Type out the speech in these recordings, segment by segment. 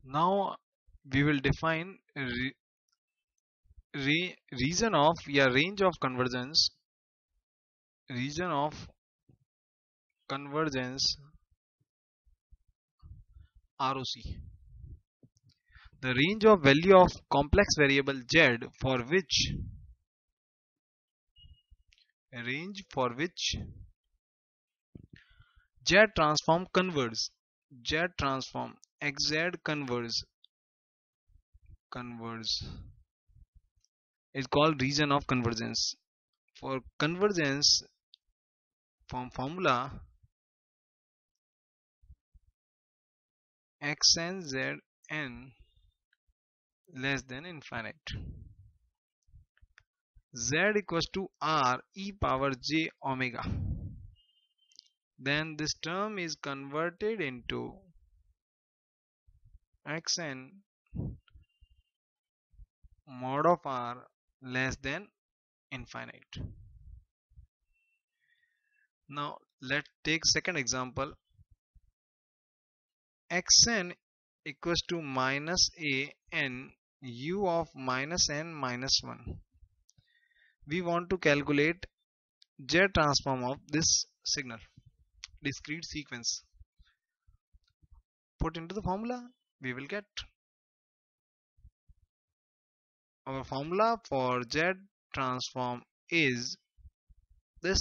Now we will define region of range of convergence, region of convergence ROC. The range of value of complex variable z for which z transform converges, z transform xz converges is called region of convergence. For convergence, from formula xn zn less than infinite, z equals to r e power j omega, then this term is converted into xn mod of r less than infinite. Now let's take second example. Xn equals to minus a n u of minus n minus 1. We want to calculate z transform of this signal, discrete sequence. Put into the formula, we will get our formula for z transform is this.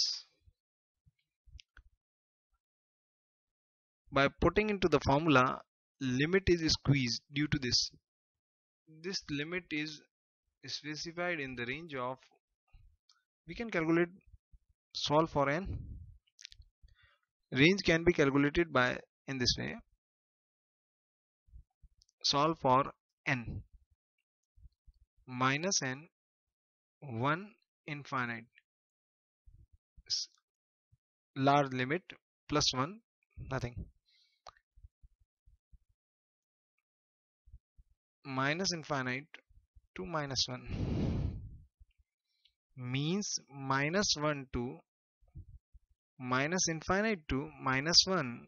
By putting into the formula, limit is squeezed due to this. This limit is specified in the range of, we can calculate, solve for n. Range can be calculated by in this way. Solve for n minus n 1 infinite, large limit plus 1 nothing, minus infinite to minus 1 means minus 1 to minus infinite to minus 1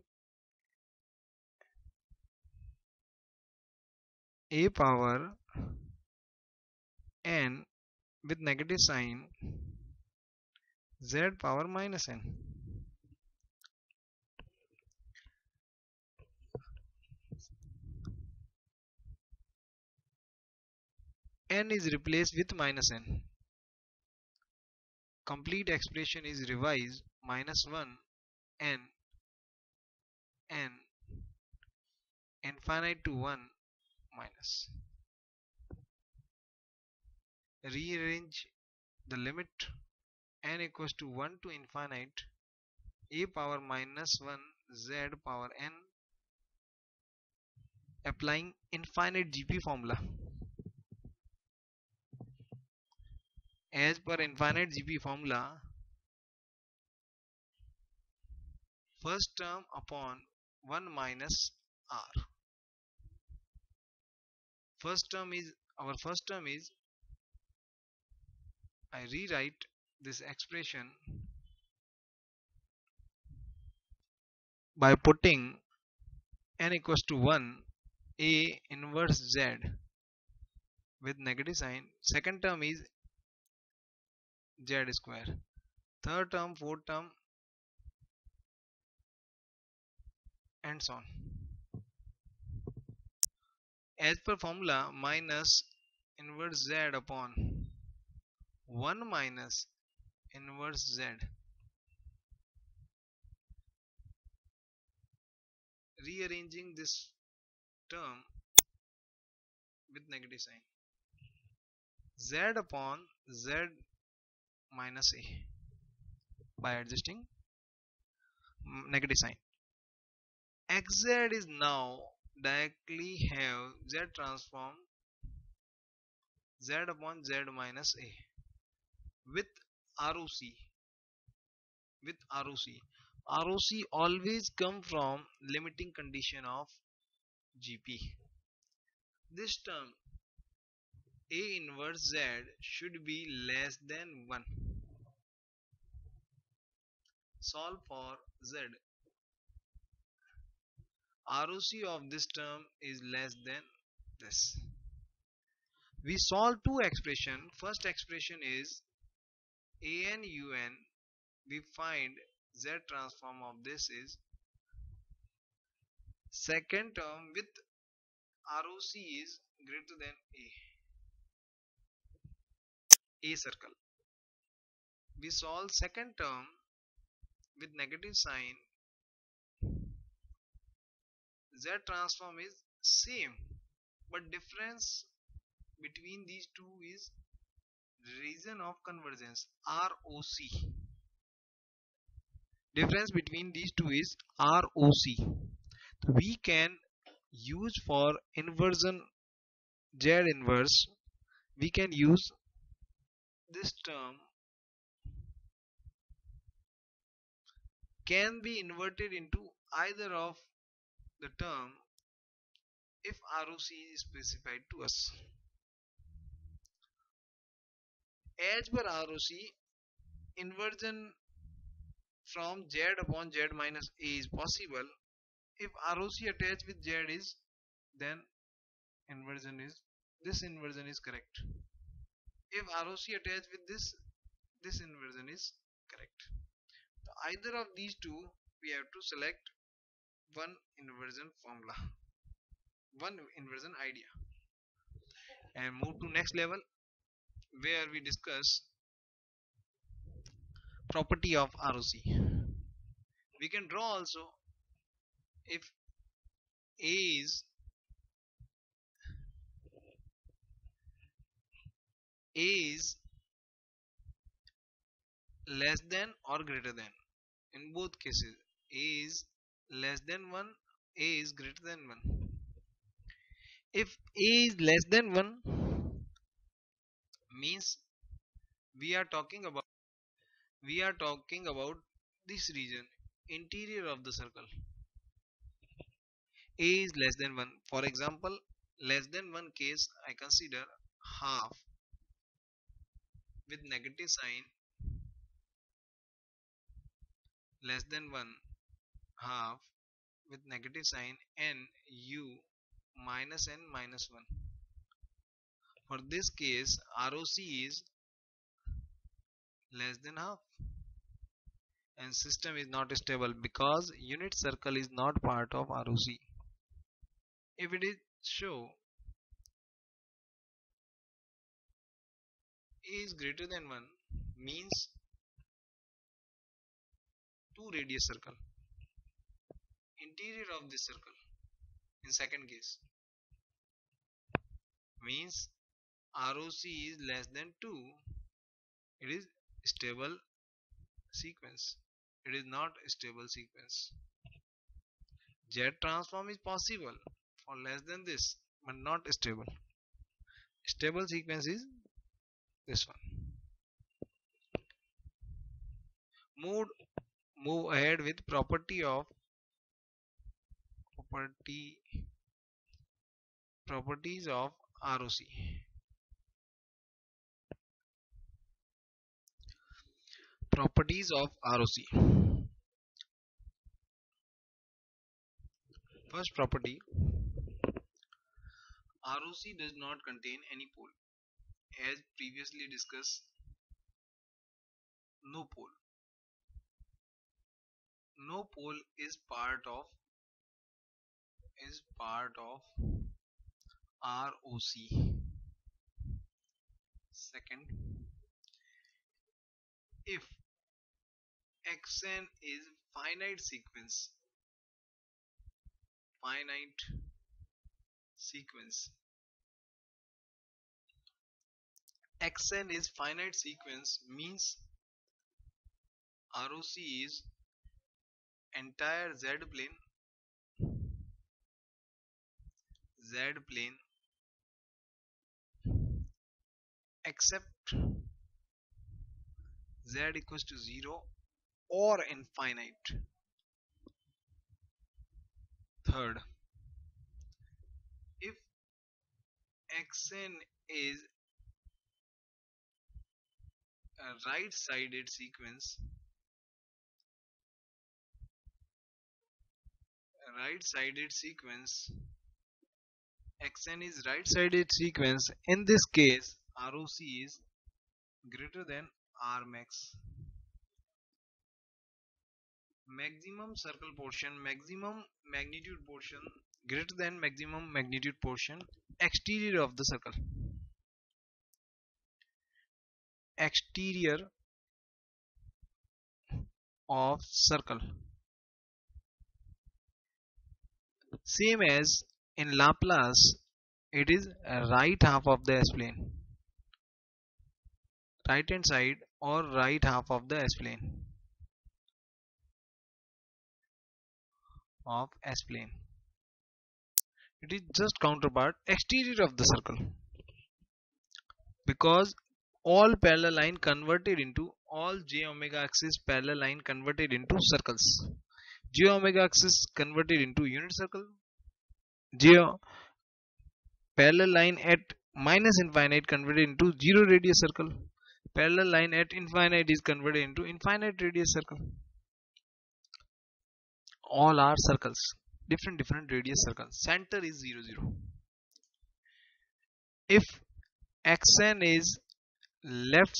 a power n with negative sign z power minus n. N is replaced with minus n. Complete expression is revised minus 1 n n infinite to 1 minus. Rearrange the limit n equals to 1 to infinite a power minus 1 z power n, applying infinite GP formula. As per infinite GP formula, first term upon 1 minus r. First term is I rewrite this expression by putting n equals to 1 a inverse z with negative sign. Second term is z square. Third term, fourth term, and so on. As per formula, minus inverse z upon 1 minus inverse z. Rearranging this term with negative sign, z upon z minus a, by adjusting negative sign. Xz is now directly have z transform z upon z minus a with ROC. ROC always come from limiting condition of GP. This term a inverse z should be less than 1. Solve for z. ROC of this term is less than this. We solve two expression. First expression is an un. We find z transform of this is second term with ROC is greater than a circle. We solve second term with negative sign. Z transform is same, but difference between these two is region of convergence, ROC. Difference between these two is ROC. We can use for inversion Z inverse, we can use this term can be inverted into either of the term if ROC is specified to us. As per ROC, inversion from Z upon Z minus A is possible. If ROC attached with Z is, then this inversion is correct. If ROC attached with this inversion is correct. So either of these two, we have to select one inversion formula, one inversion idea, and move to next level where we discuss property of ROC. We can draw also if A is less than or greater than. In both cases, A is less than 1, A is greater than 1. If A is less than 1 means we are talking about this region, interior of the circle. A is less than 1. For example, less than 1 case I consider half with negative sign, less than 1 half with negative sign, n u minus n minus 1. For this case, ROC is less than half and system is not stable because unit circle is not part of ROC. If it is show A is greater than 1 means 2 radius circle, interior of this circle. In second case means ROC is less than 2, it is stable sequence. It is not a stable sequence. Z transform is possible for less than this but not stable. Stable sequence is this one. Move ahead with properties of ROC. Properties of ROC. First property, ROC does not contain any pole. As previously discussed, no pole. No pole is part of ROC. Second, if xn is finite sequence, xn is finite sequence means ROC is entire z plane except z equals to 0 or infinite. Third, if xn is a right-sided sequence, right sided sequence, xn is right sided sequence. In this case ROC is greater than R max. Maximum circle portion, maximum magnitude portion greater than maximum magnitude portion, exterior of the circle, exterior of circle, same as in Laplace it is right half of the S-plane, right hand side or right half of the S-plane of S-plane. It is just counterpart exterior of the circle, because all parallel line converted into all j omega axis parallel line converted into circles. J omega axis converted into unit circle, j parallel line at minus infinite converted into zero radius circle, parallel line at infinite is converted into infinite radius circle. All are circles, different radius circles. Center is 0 0. If xn is left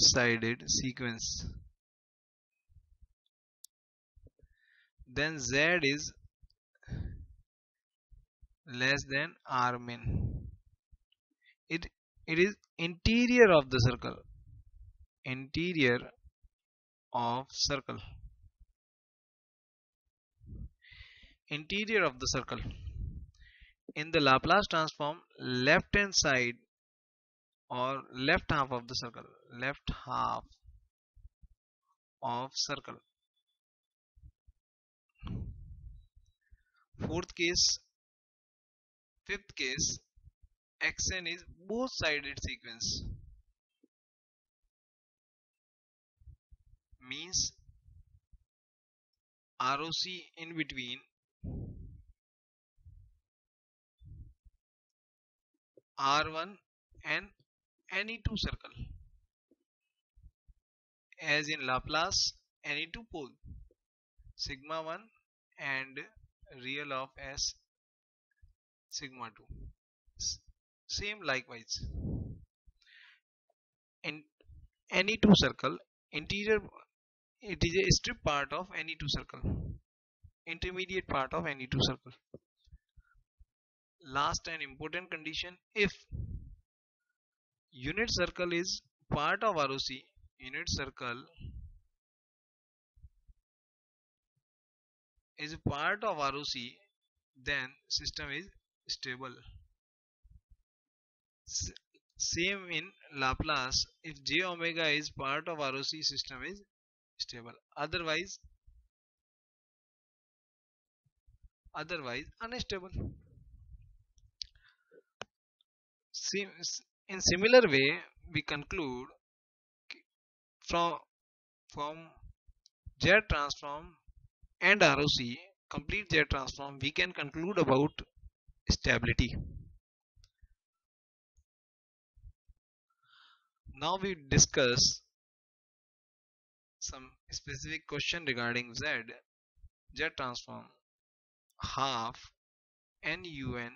sided sequence, then z is less than r min. It is interior of the circle, interior of circle, interior of the circle. In the Laplace transform, left hand side or left half of the circle, left half of circle. Fourth case, fifth case, xn is both sided sequence, means ROC in between R1 and any two circle, as in Laplace any two pole, sigma 1 and real of s sigma 2. Same likewise in any two circle, interior, it is a strip part of any two circle, intermediate part of any two circle. Last and important condition, if unit circle is part of ROC, unit circle is part of ROC, then system is stable. Same in Laplace, if j omega is part of ROC, system is stable, otherwise unstable. In similar way we conclude from Z transform and ROC, complete Z transform, we can conclude about stability. Now we discuss some specific question regarding Z transform, half NUN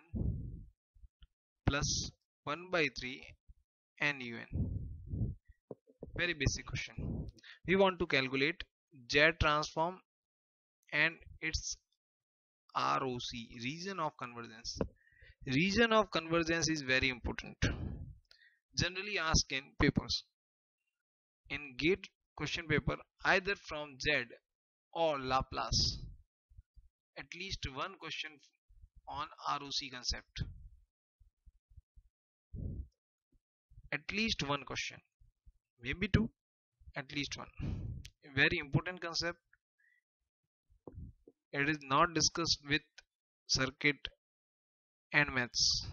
plus 1 by 3 NUN. Very basic question. We want to calculate Z transform and its ROC, region of convergence. Region of convergence is very important. Generally asked in papers. In GATE question paper, either from Z or Laplace, at least one question on ROC concept. At least one question, maybe two, at least one. A very important concept. It is not discussed with circuit and maths.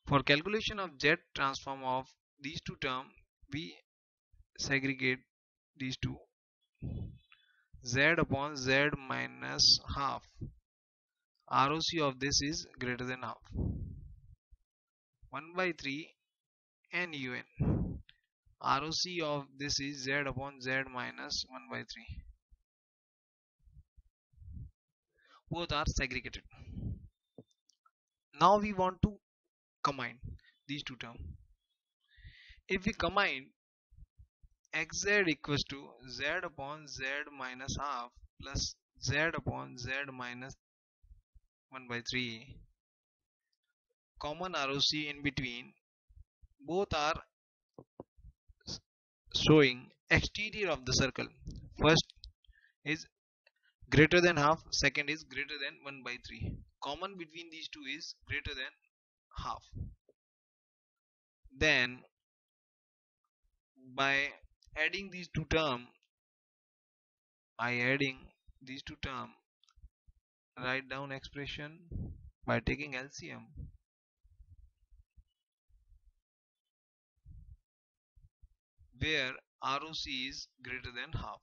For calculation of Z transform of these two terms, we segregate these two. Z upon Z minus half. ROC of this is greater than half. 1 by 3 NUN. ROC of this is Z upon Z minus 1 by 3. Both are segregated. Now we want to combine these two terms. If we combine xz equals to Z upon Z minus half plus Z upon Z minus 1 by 3, common ROC in between, both are showing exterior of the circle. First is greater than half, second is greater than 1 by 3. Common between these two is greater than half. Then by adding these two terms, write down expression by taking LCM, where ROC is greater than half.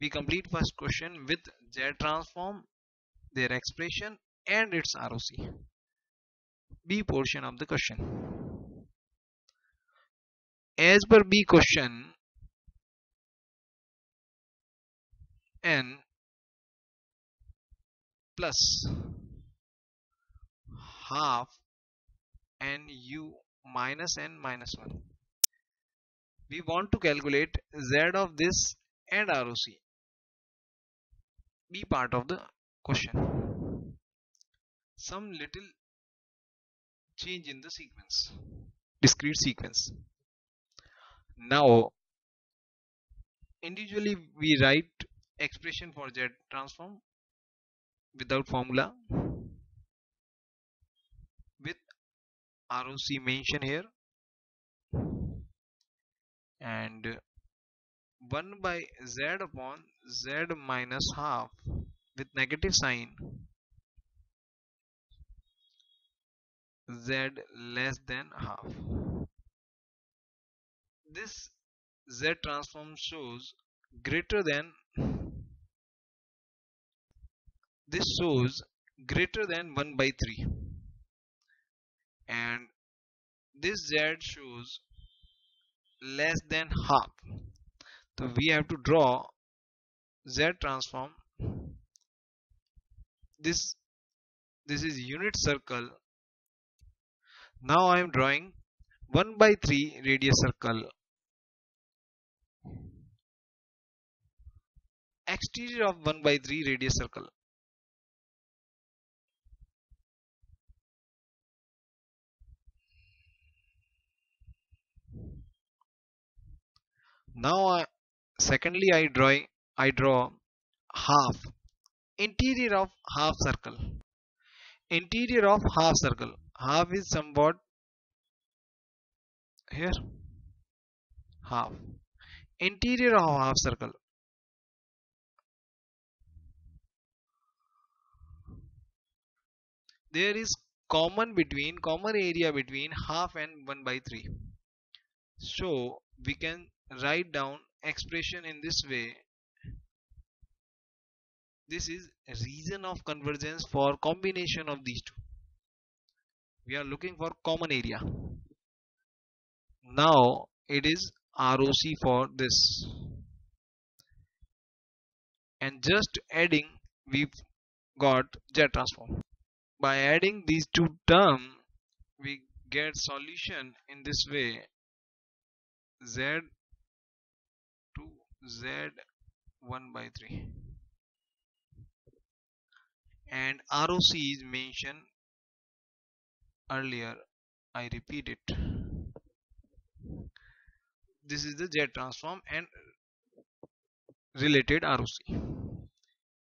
We complete first question with Z transform, their expression and its ROC. B portion of the question. As per B question, n plus half n u minus n minus 1. We want to calculate Z of this and ROC. B part of the question. Some little change in the sequence, discrete sequence. Now individually we write expression for Z transform without formula with ROC mentioned here, and 1 by Z upon Z minus half with negative sign, Z less than half. This Z transform shows greater than, this shows greater than 1 by 3, and this Z shows less than half. So we have to draw Z transform. This is unit circle. Now I am drawing 1 by 3 radius circle. Exterior of 1 by 3 radius circle. Now secondly I draw half, interior of half circle. Interior of half circle. Half is somewhat here. Half. Interior of half circle. There is common area between half and 1 by 3. So we can write down expression in this way. This is region of convergence for combination of these two. We are looking for common area. Now it is ROC for this, and just adding we've got Z transform. By adding these two terms we get solution in this way: Z to Z 1 by 3, and ROC is mentioned earlier. I repeat it. This is the Z transform and related ROC.